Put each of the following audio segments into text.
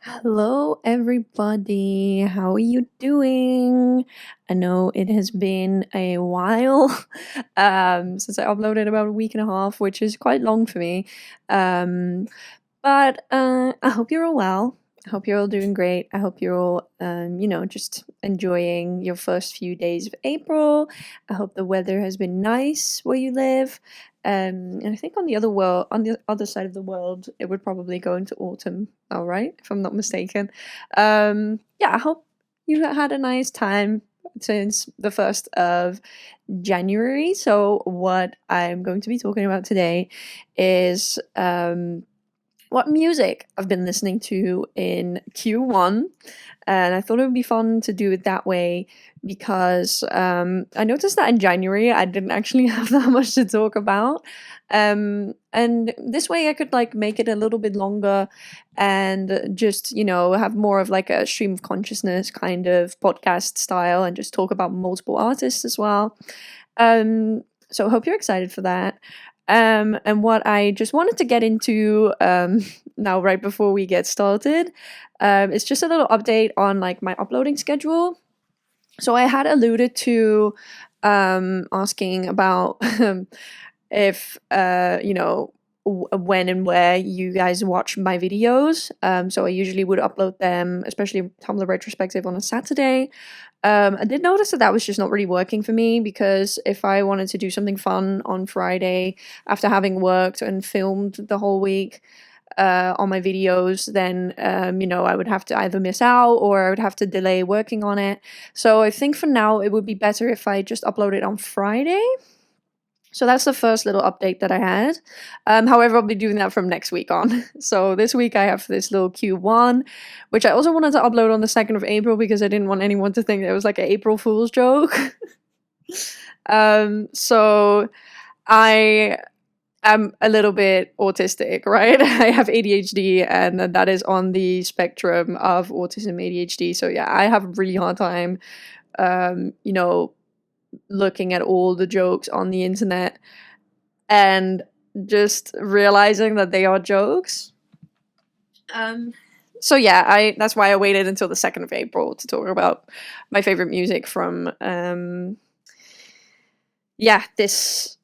Hello, everybody. How are you doing? I know it has been a while since I uploaded about a week and a half, which is quite long for me. Um, but I hope you're all well. I hope you're all doing great. I hope you're all, just enjoying your first few days of April. I hope the weather has been nice where you live. And I think on the other side of the world, it would probably go into autumn. All right, if I'm not mistaken. Yeah, I hope you had a nice time since the 1st of January. So, what I'm going to be talking about today is what music I've been listening to in Q1. And I thought it would be fun to do it that way because I noticed that in January I didn't actually have that much to talk about. And this way I could like make it a little bit longer and just, have more of like a stream of consciousness kind of podcast style and just talk about multiple artists as well. So I hope you're excited for that. And what I just wanted to get into now, right before we get started, is just a little update on like my uploading schedule. So I had alluded to asking about if when and where you guys watch my videos. So I usually would upload them, especially Tumblr retrospective, on a Saturday. I did notice that that was just not really working for me because if I wanted to do something fun on Friday after having worked and filmed the whole week on my videos, then I would have to either miss out or I would have to delay working on it. So I think for now it would be better if I just upload it on Friday. So that's the first little update that I had. However, I'll be doing that from next week on. So this week I have this little Q1, which I also wanted to upload on the 2nd of April because I didn't want anyone to think it was like an April Fool's joke. So I am a little bit autistic, right? I have ADHD and that is on the spectrum of autism ADHD. So yeah, I have a really hard time, looking at all the jokes on the internet and just realizing that they are jokes. So yeah, that's why I waited until the 2nd of April to talk about my favorite music from this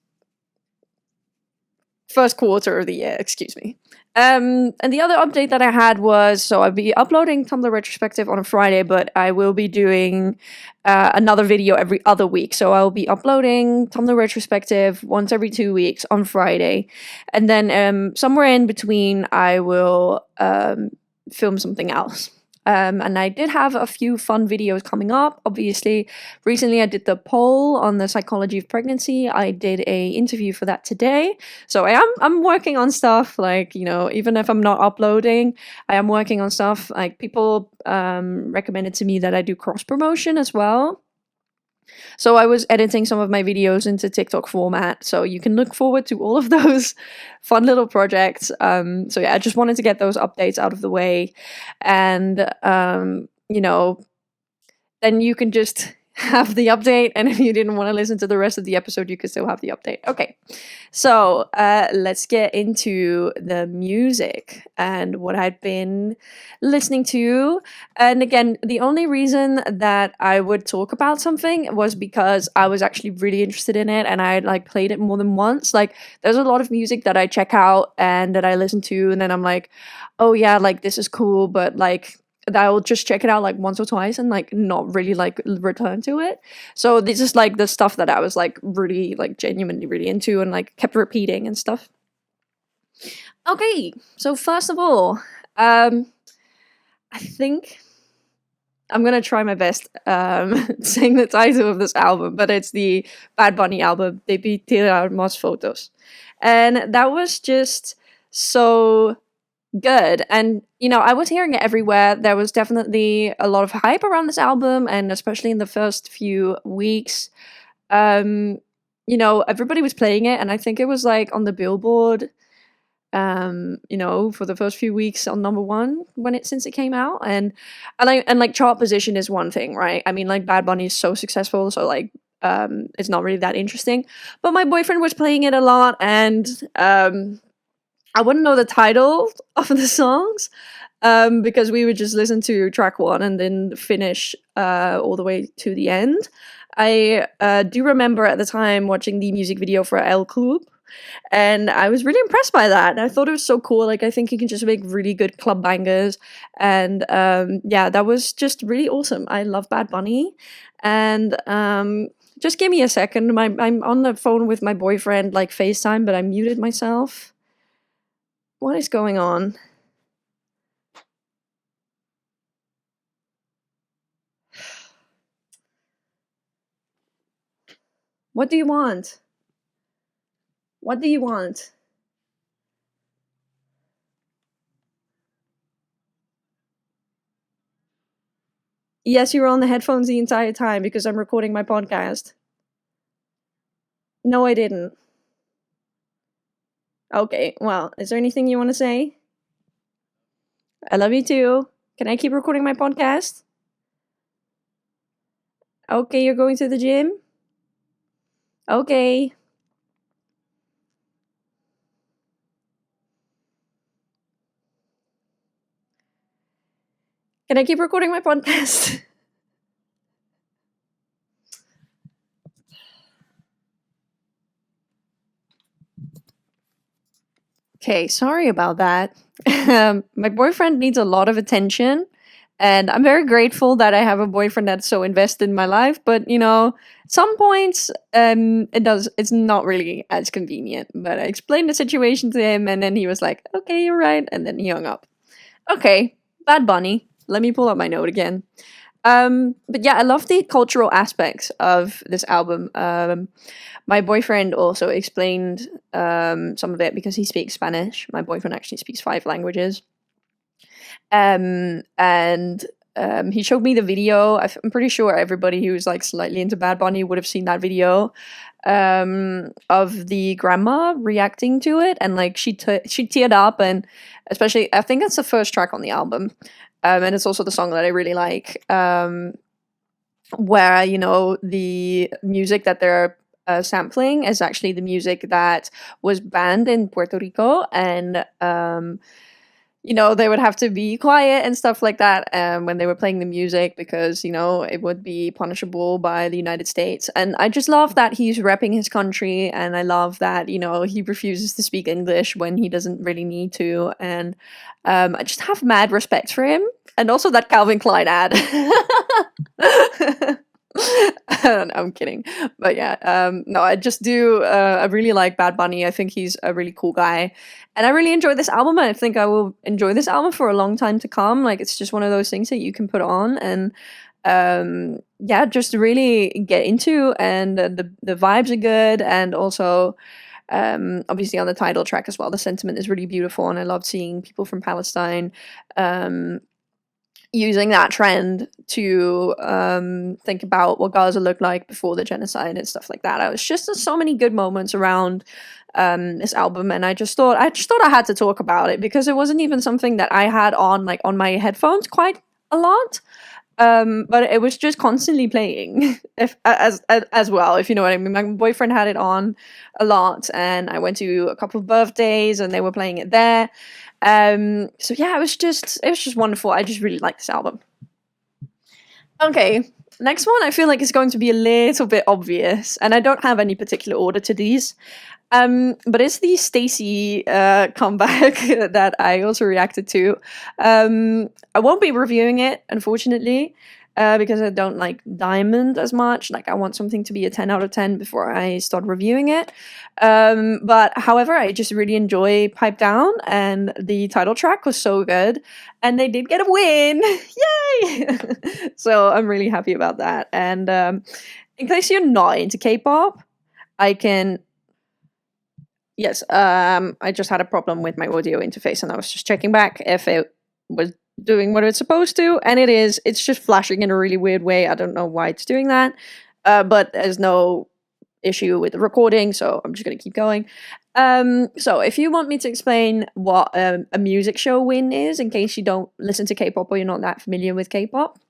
first quarter of the year, excuse me. And the other update that I had was, so I'll be uploading Tumblr retrospective on a Friday, but I will be doing another video every other week. So I'll be uploading Tumblr retrospective once every 2 weeks on Friday, and then somewhere in between I will film something else. And I did have a few fun videos coming up. Obviously, recently I did the poll on the psychology of pregnancy. I did a interview for that today. So I'm working on stuff, like, even if I'm not uploading, I am working on stuff. Like, people recommended to me that I do cross promotion as well. So I was editing some of my videos into TikTok format, so you can look forward to all of those fun little projects. So yeah, I just wanted to get those updates out of the way, and then you can just have the update, and if you didn't want to listen to the rest of the episode, you could still have the update. Okay, so let's get into the music and what I've been listening to. And again, the only reason that I would talk about something was because I was actually really interested in it and I like played it more than once. Like, there's a lot of music that I check out and that I listen to, and then I'm like, oh yeah, like this is cool, but like I'll just check it out like once or twice and like not really like return to it. So this is like the stuff that I was like really like genuinely really into and like kept repeating and stuff. Okay, so first of all, I think I'm gonna try my best saying the title of this album, but it's the Bad Bunny album, DeBÍ TiRaR FOToS. And that was just so good. And I was hearing it everywhere. There was definitely a lot of hype around this album, and especially in the first few weeks, everybody was playing it, and I think it was like on the Billboard, for the first few weeks on #1 since it came out. And like chart position is one thing, right? I mean, like, Bad Bunny is so successful, so like it's not really that interesting. But my boyfriend was playing it a lot, and I wouldn't know the title of the songs, because we would just listen to track 1 and then finish all the way to the end. I do remember at the time watching the music video for El Club, and I was really impressed by that. And I thought it was so cool. Like, I think he can just make really good club bangers. And yeah, that was just really awesome. I love Bad Bunny. And just give me a second. I'm on the phone with my boyfriend, like FaceTime, but I muted myself. What is going on? What do you want? What do you want? Yes, you were on the headphones the entire time because I'm recording my podcast. No, I didn't. Okay, well, is there anything you want to say? I love you too. Can I keep recording my podcast? Okay, you're going to the gym? Okay. Can I keep recording my podcast? Okay, sorry about that. My boyfriend needs a lot of attention, and I'm very grateful that I have a boyfriend that's so invested in my life, but you know, at some points it's not really as convenient. But I explained the situation to him, and then he was like, okay, you're right, and then he hung up. Okay, Bad Bunny. Let me pull up my note again. But yeah, I love the cultural aspects of this album. My boyfriend also explained some of it because he speaks Spanish. My boyfriend actually speaks 5 languages. And he showed me the video. I'm pretty sure everybody who's like slightly into Bad Bunny would have seen that video of the grandma reacting to it, and like she teared up, and especially I think that's the first track on the album, and it's also the song that I really like, where you know the music that they're sampling is actually the music that was banned in Puerto Rico, and you know, they would have to be quiet and stuff like that when they were playing the music because, you know, it would be punishable by the United States. And I just love that he's repping his country, and I love that, you know, he refuses to speak English when he doesn't really need to. And I just have mad respect for him. And also that Calvin Klein ad. I'm kidding. But yeah, no, I just do, I really like Bad Bunny. I think he's a really cool guy. And I really enjoy this album, and I think I will enjoy this album for a long time to come. Like, it's just one of those things that you can put on and, yeah, just really get into, and the vibes are good, and also, obviously on the title track as well, the sentiment is really beautiful, and I love seeing people from Palestine, using that trend to think about what Gaza looked like before the genocide and stuff like that. I was just so many good moments around this album, and I just thought I had to talk about it because it wasn't even something that I had on like on my headphones quite a lot, but it was just constantly playing as well, if you know what I mean. My boyfriend had it on a lot, and I went to a couple of birthdays and they were playing it there. So yeah, it was just wonderful. I just really like this album. Okay, next one I feel like is going to be a little bit obvious, and I don't have any particular order to these. But it's the STAYC comeback that I also reacted to. I won't be reviewing it, unfortunately, because I don't like Diamond as much. Like, I want something to be a 10 out of 10 before I start reviewing it. But however, I just really enjoy Pipe Down, and the title track was so good, and they did get a win. Yay! So I'm really happy about that. And in case you're not into K-pop, I can... Yes, I just had a problem with my audio interface, and I was just checking back if it was doing what it's supposed to, and it is. It's just flashing in a really weird way. I don't know why it's doing that, but there's no issue with the recording, so I'm just going to keep going. So if you want me to explain what a music show win is, in case you don't listen to K-pop or you're not that familiar with K-pop,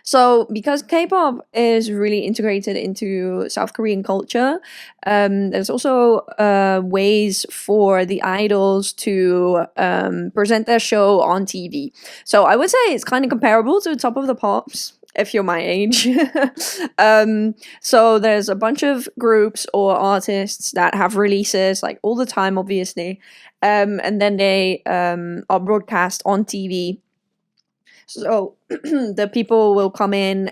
So, because K-pop is really integrated into South Korean culture, there's also ways for the idols to present their show on TV. So, I would say it's kind of comparable to Top of the Pops, if you're my age. So, there's a bunch of groups or artists that have releases like all the time, obviously, and then they are broadcast on TV. So the people will come in,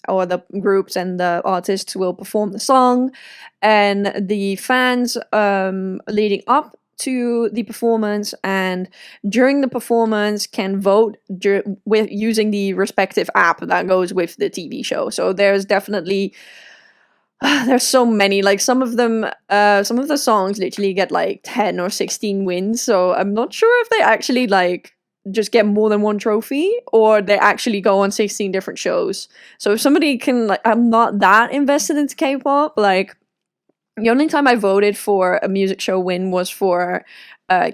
or the groups and the artists will perform the song, and the fans leading up to the performance and during the performance can vote with using the respective app that goes with the TV show. So there's definitely there's so many, like some of them, some of the songs literally get like 10 or 16 wins. So I'm not sure if they actually like just get more than one trophy or they actually go on 16 different shows. So if somebody can, like, I'm not that invested into K-pop. Like, the only time I voted for a music show win was for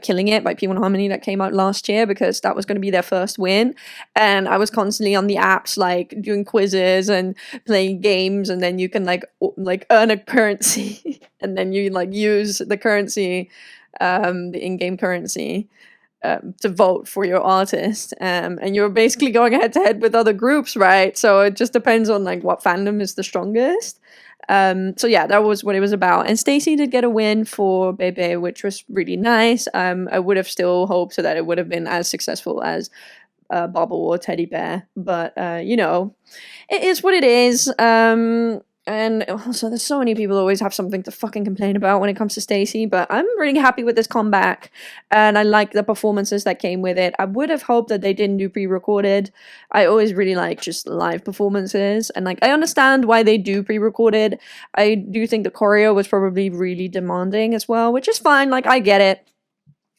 Killing It by P1 Harmony that came out last year, because that was going to be their first win. And I was constantly on the apps, like doing quizzes and playing games, and then you can like earn a currency and then you like use the currency, the in-game currency, to vote for your artist, and you're basically going head to head with other groups, right? So it just depends on like what fandom is the strongest. So yeah, that was what it was about. And STAYC did get a win for DeBÍ, which was really nice. I would have still hoped that it would have been as successful as Bubble or Teddy Bear, but you know, it is what it is. And also, there's so many people always have something to fucking complain about when it comes to STAYC, but I'm really happy with this comeback, and I like the performances that came with it. I would have hoped that they didn't do pre-recorded. I always really like just live performances, and like I understand why they do pre-recorded. I do think the choreo was probably really demanding as well, which is fine. Like, I get it.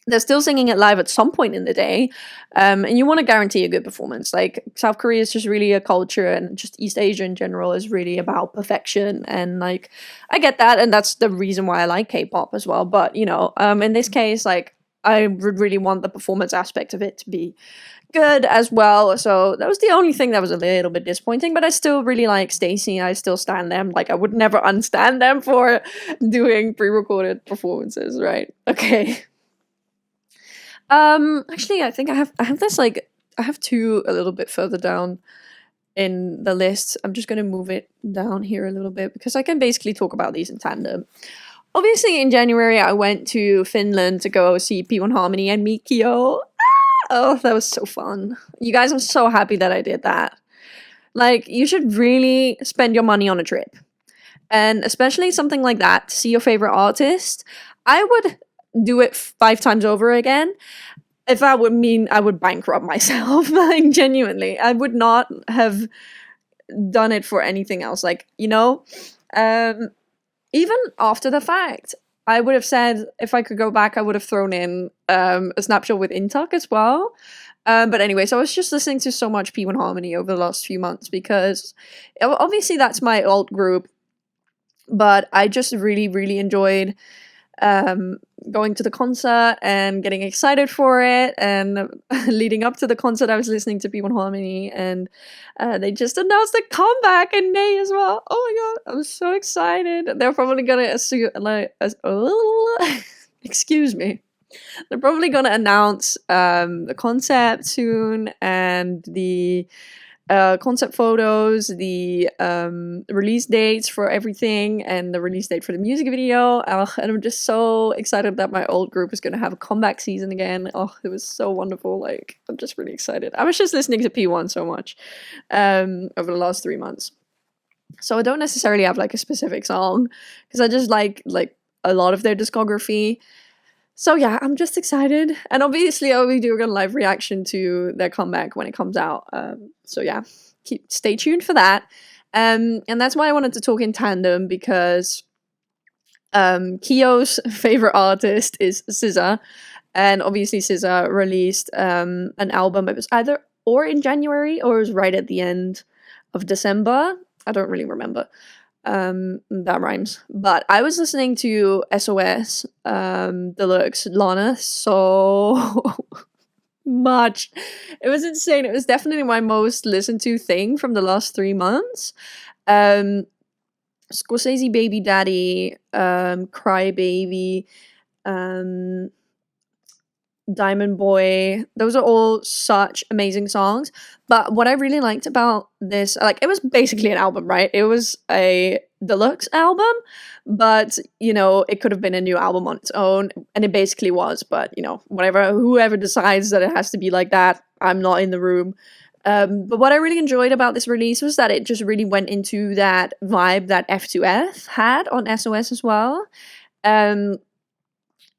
They're still singing it live at some point in the day, and you want to guarantee a good performance. Like, South Korea is just really a culture, and just East Asia in general is really about perfection, and like I get that, and that's the reason why I like K-pop as well. But you know, in this case, like I would really want the performance aspect of it to be good as well. So that was the only thing that was a little bit disappointing, but I still really like STAYC. I still stand them. Like, I would never unstand them for doing pre-recorded performances, right? Okay. Actually, I think I have this, like, I have two a little bit further down in the list. I'm just gonna move it down here a little bit because I can basically talk about these in tandem. Obviously, in January, I went to Finland to go see P1 Harmony and Mikio. Oh, that was so fun. You guys, I'm so happy that I did that. Like, you should really spend your money on a trip. And especially something like that, to see your favorite artist. I would do it 5 times over again. If that would mean I would bankrupt myself, like, genuinely. I would not have done it for anything else. Like, you know, even after the fact, I would have said, if I could go back, I would have thrown in a snapshot with Intak as well. But anyway, so I was just listening to so much P1 Harmony over the last few months because obviously that's my alt group, but I just really, really enjoyed going to the concert and getting excited for it, and leading up to the concert I was listening to P1 Harmony, and they just announced a comeback in May as well. Oh my god, I'm so excited. They're probably gonna excuse me, they're probably gonna announce the concept soon, and the concept photos, the release dates for everything, and the release date for the music video. And I'm just so excited that my old group is going to have a comeback season again. Oh, it was so wonderful. Like, I'm just really excited. I was just listening to P1 so much over the last 3 months. So I don't necessarily have like a specific song, because I just like a lot of their discography. So yeah, I'm just excited, and obviously I'll be doing a live reaction to their comeback when it comes out. So yeah, stay tuned for that. And that's why I wanted to talk in tandem, because Kyo's favorite artist is SZA, and obviously SZA released an album. It was either in January or it was right at the end of December. I don't really remember. That rhymes. But I was listening to SOS Deluxe LANA so much. It was insane. It was definitely my most listened to thing from the last 3 months. Scorsese Baby Daddy, Cry Baby, Diamond Boy. Those are all such amazing songs. But what I really liked about this, like, it was basically an album, right? It was a deluxe album, but, you know, it could have been a new album on its own, and it basically was, but, you know, whatever, whoever decides that it has to be like that, I'm not in the room. But what I really enjoyed about this release was that it just really went into that vibe that F2F had on SOS as well.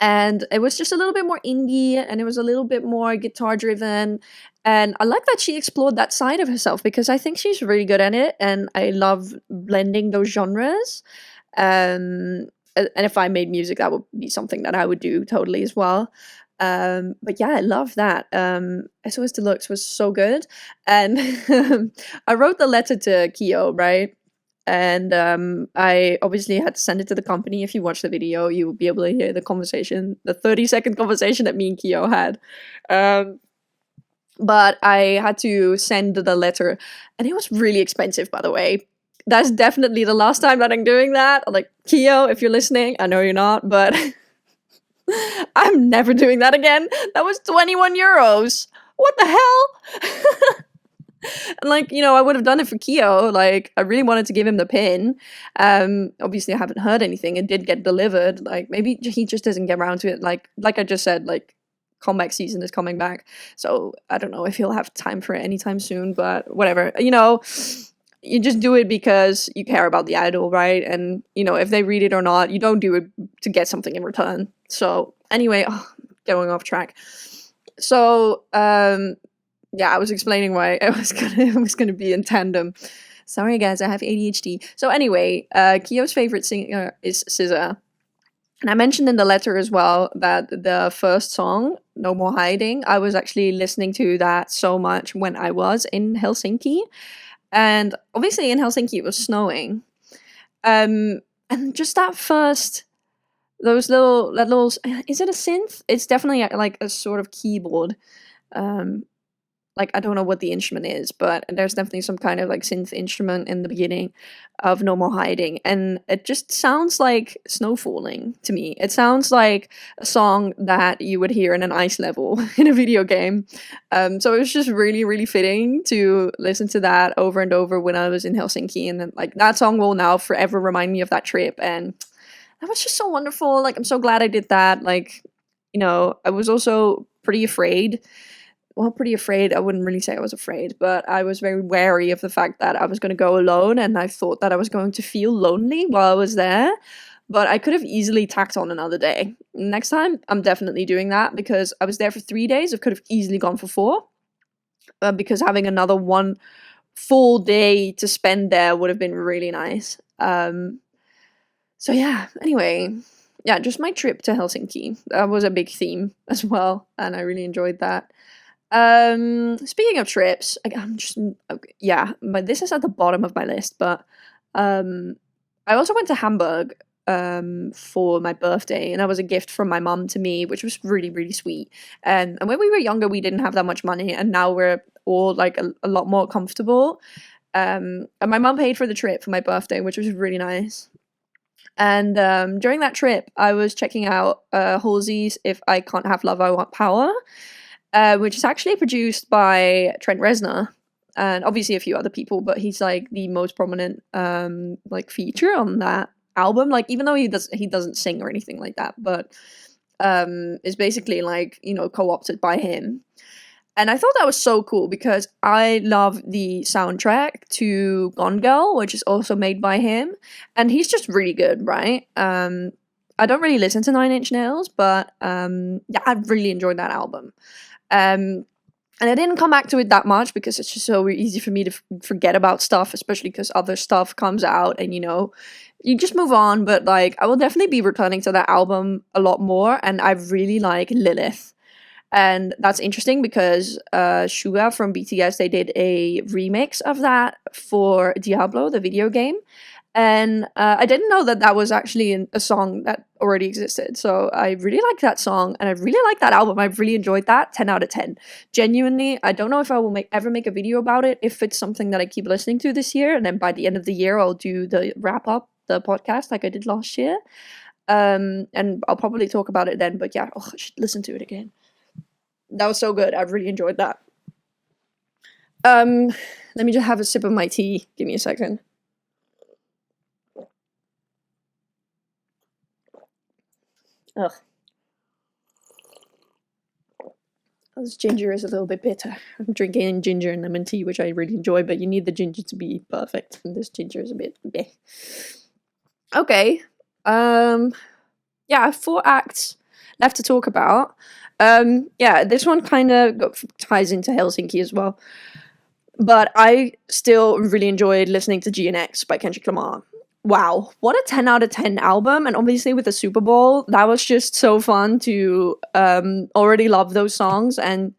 And it was just a little bit more indie, and it was a little bit more guitar driven. And I like that she explored that side of herself, because I think she's really good at it, and I love blending those genres. And if I made music, that would be something that I would do totally as well. But yeah, I love that. SOS Deluxe was so good. And I wrote the letter to Kyo, right? And I obviously had to send it to the company. If you watch the video, you will be able to hear the conversation, the 30-second conversation that me and Kyo had. But I had to send the letter, and it was really expensive, by the way. That's definitely the last time that I'm doing that. Like, Kyo, if you're listening, I know you're not, but I'm never doing that again. That was 21 euros. What the hell? And, like, you know, I would have done it for Kyo. Like, I really wanted to give him the pin. Obviously, I haven't heard anything. It did get delivered. Like, maybe he just doesn't get around to it. Like I just said, like, comeback season is coming back. So, I don't know if he'll have time for it anytime soon. But whatever. You know, you just do it because you care about the idol, right? And, you know, if they read it or not, you don't do it to get something in return. So, anyway, going off track. So, yeah, I was explaining why it was gonna be in tandem. Sorry guys, I have ADHD. So anyway, Kyo's favorite singer is SZA. And I mentioned in the letter as well that the first song, No More Hiding, I was actually listening to that so much when I was in Helsinki. And obviously in Helsinki it was snowing. And just that first, those little, is it a synth? It's definitely like a sort of keyboard. Like, I don't know what the instrument is, but there's definitely some kind of like synth instrument in the beginning of No More Hiding, and it just sounds like snow falling to me. It sounds like a song that you would hear in an ice level in a video game. So it was just really, really fitting to listen to that over and over when I was in Helsinki, and then, like, that song will now forever remind me of that trip, and that was just so wonderful. Like, I'm so glad I did that. Like, you know, I was also pretty afraid. Well, pretty afraid. I wouldn't really say I was afraid, but I was very wary of the fact that I was going to go alone, and I thought that I was going to feel lonely while I was there. But I could have easily tacked on another day. Next time, I'm definitely doing that, because I was there for 3 days. I could have easily gone for 4. Because having another 1 full day to spend there would have been really nice. So yeah, anyway. Yeah, just my trip to Helsinki. That was a big theme as well, and I really enjoyed that. Speaking of trips, I'm just, yeah, but this is at the bottom of my list, but I also went to Hamburg for my birthday, and that was a gift from my mum to me, which was really, really sweet. And when we were younger, we didn't have that much money, and now we're all like a lot more comfortable. And my mum paid for the trip for my birthday, which was really nice. And during that trip, I was checking out Halsey's If I Can't Have Love, I Want Power, which is actually produced by Trent Reznor, and obviously a few other people, but he's like the most prominent like feature on that album. Like, even though he doesn't sing or anything like that, but is basically, like, you know, co-opted by him. And I thought that was so cool, because I love the soundtrack to Gone Girl, which is also made by him, and he's just really good, right? I don't really listen to 9 Inch Nails, but yeah, I really enjoyed that album. And I didn't come back to it that much, because it's just so easy for me to forget about stuff, especially because other stuff comes out, and, you know, you just move on. But, like, I will definitely be returning to that album a lot more, and I really like Lilith. And that's interesting because Suga from BTS, they did a remix of that for Diablo, the video game. And I didn't know that that was actually a song that already existed. So I really like that song, and I really like that album. I really enjoyed that. 10 out of 10. Genuinely, I don't know if I will ever make a video about it, if it's something that I keep listening to this year, and then by the end of the year I'll do the wrap up, the podcast like I did last year. And I'll probably talk about it then. But yeah, I should listen to it again. That was so good. I really enjoyed that. Let me just have a sip of my tea. Give me a second. Ugh. This ginger is a little bit bitter. I'm drinking ginger and lemon tea, which I really enjoy, but you need the ginger to be perfect, and this ginger is a bit bleh. Okay. Yeah, 4 acts left to talk about. Yeah, this one kind of ties into Helsinki as well. But I still really enjoyed listening to GNX by Kendrick Lamar. Wow, what a 10 out of 10 album. And obviously with the Super Bowl, that was just so fun to already love those songs and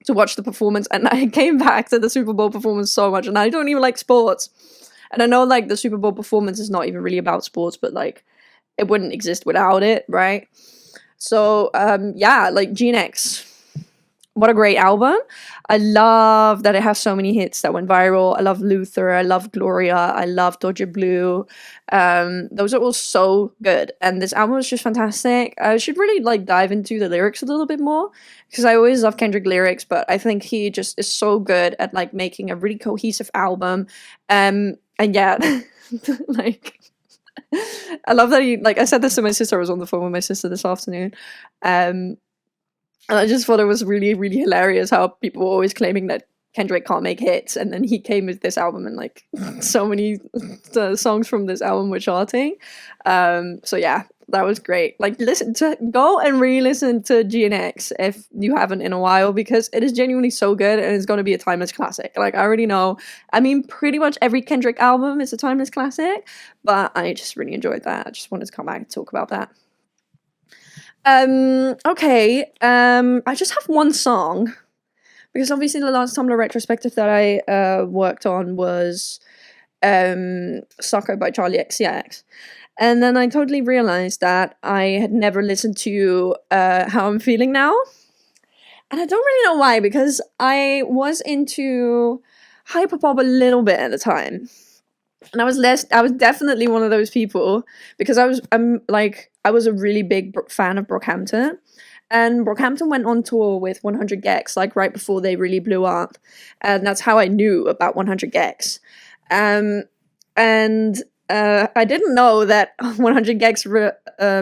to watch the performance. And I came back to the Super Bowl performance so much, and I don't even like sports. And I know like the Super Bowl performance is not even really about sports, but like it wouldn't exist without it, right? So yeah, like GNX. What a great album. I love that it has so many hits that went viral. I love Luther. I love Gloria. I love Dodger Blue. Those are all so good. And this album is just fantastic. I should really like dive into the lyrics a little bit more, because I always love Kendrick lyrics, but I think he just is so good at like making a really cohesive album. And yeah, like I love that he, like I said this to my sister. I was on the phone with my sister this afternoon. And I just thought it was really, really hilarious how people were always claiming that Kendrick can't make hits, and then he came with this album, and like so many songs from this album were charting. So yeah, that was great. Like go and re-listen to GNX if you haven't in a while, because it is genuinely so good, and it's going to be a timeless classic. Like I already know. I mean, pretty much every Kendrick album is a timeless classic, but I just really enjoyed that. I just wanted to come back and talk about that. Okay, I just have one song, because obviously the last Tumblr retrospective that I worked on was Sucker by Charli XCX. And then I totally realized that I had never listened to How I'm Feeling Now. And I don't really know why, because I was into hyperpop a little bit at the time. And I was definitely one of those people, because I was a really big fan of Brockhampton, and Brockhampton went on tour with 100 Gex like right before they really blew up, and that's how I knew about 100 Gex. And I didn't know that 100 Gex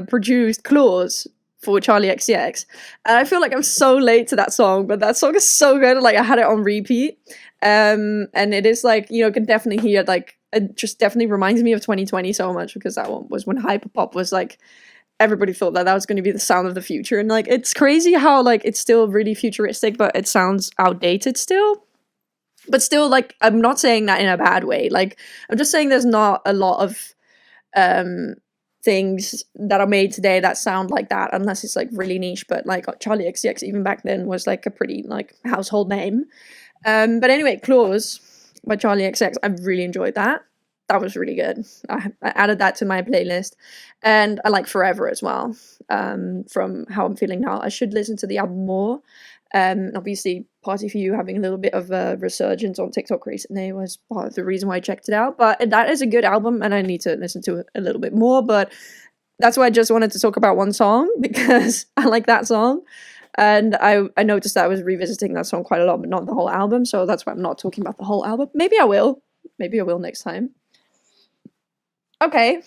produced Claws for Charli XCX, and I feel like I'm so late to that song, but that song is so good. Like I had it on repeat, and it is like, you know, you can definitely hear like. It just definitely reminds me of 2020 so much, because that one was when hyperpop was like, everybody thought that was going to be the sound of the future. And like, it's crazy how like it's still really futuristic, but it sounds outdated still. But still, like, I'm not saying that in a bad way. Like, I'm just saying there's not a lot of things that are made today that sound like that, unless it's like really niche. But like Charli XCX even back then was like a pretty like household name. But anyway, Claws by Charli XCX, I really enjoyed that. That was really good. I added that to my playlist. And I like Forever as well, from How I'm Feeling Now. I should listen to the album more. Obviously, Party For You having a little bit of a resurgence on TikTok recently was part of the reason why I checked it out. But that is a good album, and I need to listen to it a little bit more. But that's why I just wanted to talk about one song, because I like that song. And I noticed that I was revisiting that song quite a lot, but not the whole album. So that's why I'm not talking about the whole album. Maybe I will. Maybe I will next time. Okay.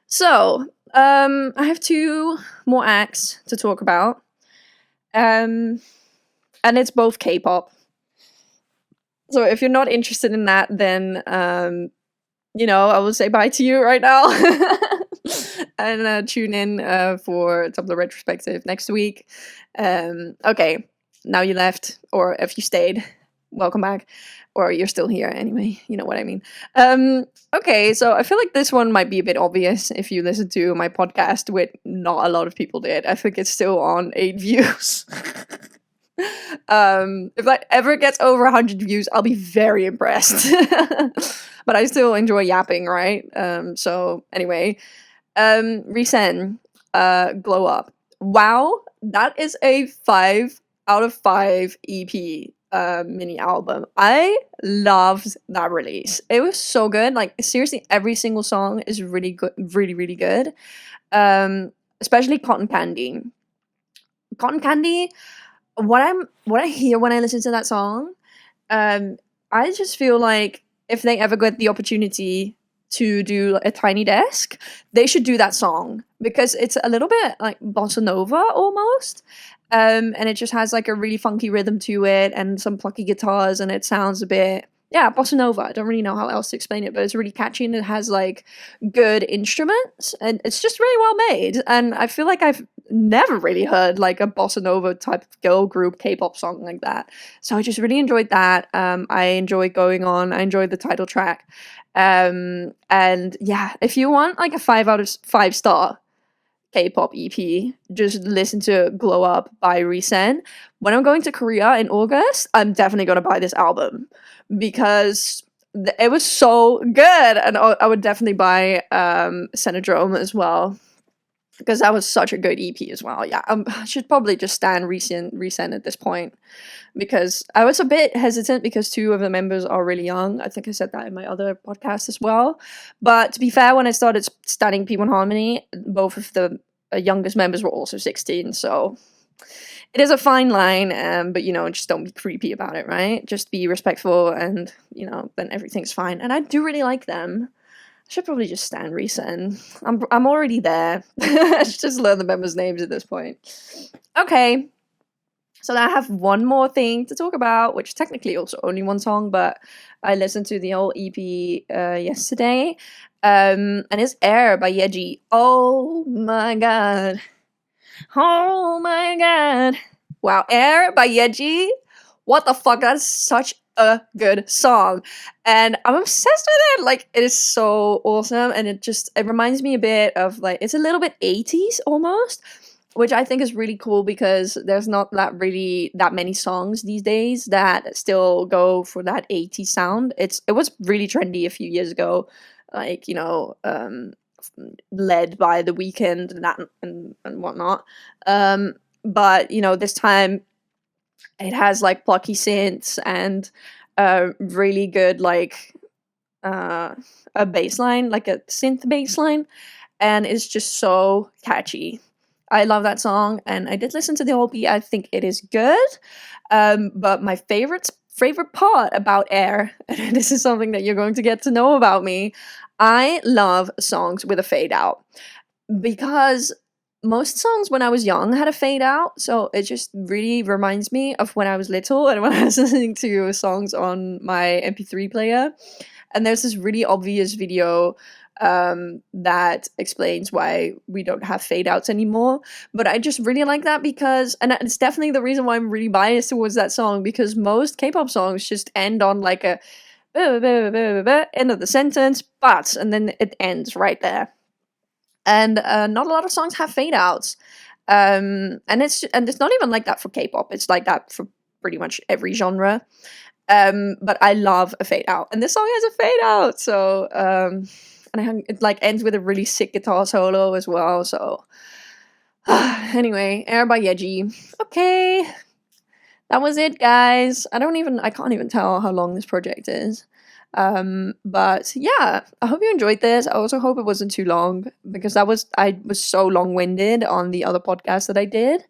So, I have 2 more acts to talk about. And it's both K-pop. So if you're not interested in that, then, you know, I will say bye to you right now. And tune in for Tumblr retrospective next week. Okay, now you left, or if you stayed, welcome back, or you're still here anyway, you know what I mean. Okay, so I feel like this one might be a bit obvious if you listen to my podcast, which not a lot of people did. I think it's still on 8 views. If that ever gets over 100 views, I'll be very impressed. But I still enjoy yapping, right? So anyway, RESCENE, Glow Up. Wow, that is a 5 out of 5 EP mini album. I loved that release. It was so good. Like seriously, every single song is really good, really good. Especially Cotton Candy. Cotton Candy, what I hear when I listen to that song, I just feel like if they ever get the opportunity to do a Tiny Desk, they should do that song because it's a little bit like bossa nova almost. And it just has like a really funky rhythm to it and some plucky guitars, and it sounds a bit, yeah, bossa nova. I don't really know how else to explain it, but it's really catchy and it has like good instruments and it's just really well made. And I feel like I've never really heard like a bossa nova type of girl group K-pop song like that. So I just really enjoyed that. I enjoyed Going On. I enjoyed the title track. And yeah, if you want like a 5 out of 5 star K-pop EP, just listen to Glow Up by RESCENE. When I'm going to Korea in August, I'm definitely gonna buy this album because it was so good, and I would definitely buy Senodrome as well because that was such a good EP as well. Yeah, I should probably just stand RESCENE at this point because I was a bit hesitant because 2 of the members are really young. I think I said that in my other podcast as well. But to be fair, when I started studying P1 Harmony, both of the youngest members were also 16. So it is a fine line, but you know, just don't be creepy about it, right? Just be respectful and, you know, then everything's fine. And I do really like them. I should probably just stand RESCENE. I'm already there. I should just learn the members' names at this point. Okay. So I have one more thing to talk about, which technically also only one song, but I listened to the whole EP yesterday. And it's Air by Yeji. Oh my god. Oh my god. Wow, Air by Yeji. What the fuck? That's such a good song. And I'm obsessed with it. Like, it is so awesome. And it reminds me a bit of like, it's a little bit 80s almost, which I think is really cool because there's not that many songs these days that still go for that 80s sound. It was really trendy a few years ago, like, you know, led by The Weeknd and that and whatnot. But you know, this time it has like plucky synths and really good like a bass line, like a synth bass line, and it's just so catchy. I love that song, and I did listen to the whole EP. I think it is good, but my favorite part about Air, and this is something that you're going to get to know about me, I love songs with a fade out because most songs when I was young had a fade out, so it just really reminds me of when I was little and when I was listening to songs on my MP3 player. And there's this really obvious video that explains why we don't have fade outs anymore. But I just really like that because, and it's definitely the reason why I'm really biased towards that song, because most K-pop songs just end on like a end of the sentence, but, and then it ends right there. And not a lot of songs have fade outs. And it's not even like that for K-pop. It's like that for pretty much every genre. But I love a fade out, and this song has a fade out. So and it like ends with a really sick guitar solo as well. So anyway, Air by Yeji. Okay, that was it, guys. I can't even tell how long this project is. But yeah, I hope you enjoyed this. I also hope it wasn't too long because I was so long-winded on the other podcast that I did.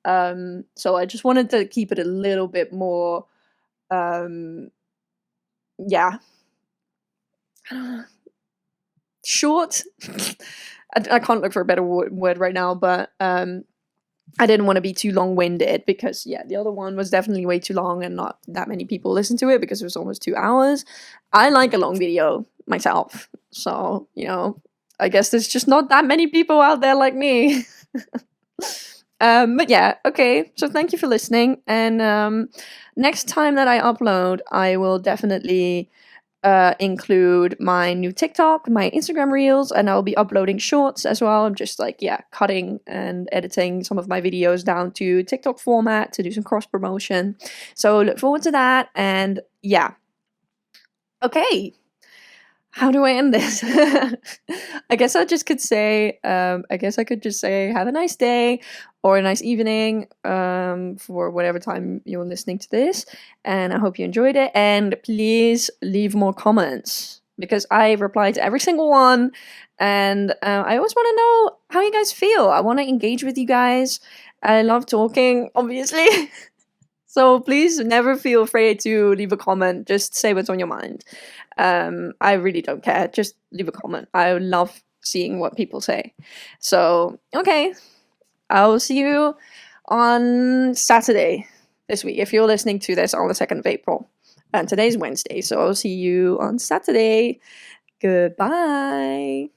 So I just wanted to keep it a little bit more yeah, short. I can't look for a better word right now, but I didn't want to be too long-winded because, yeah, the other one was definitely way too long and not that many people listened to it because it was almost 2 hours. I like a long video myself, so, you know, I guess there's just not that many people out there like me. But yeah, okay, so thank you for listening, and next time that I upload, I will definitely include my new TikTok, my Instagram reels, and I'll be uploading shorts as well. I'm just like, yeah, cutting and editing some of my videos down to TikTok format to do some cross promotion. So look forward to that. And yeah. Okay. How do I end this? I guess I just could say, I guess I could just say, have a nice day or a nice evening for whatever time you're listening to this. And I hope you enjoyed it. And please leave more comments because I reply to every single one. And I always want to know how you guys feel. I want to engage with you guys. I love talking, obviously. So please never feel afraid to leave a comment. Just say what's on your mind. I really don't care. Just leave a comment. I love seeing what people say. So, okay. I'll see you on Saturday this week. If you're listening to this on the 2nd of April. And today's Wednesday. So I'll see you on Saturday. Goodbye.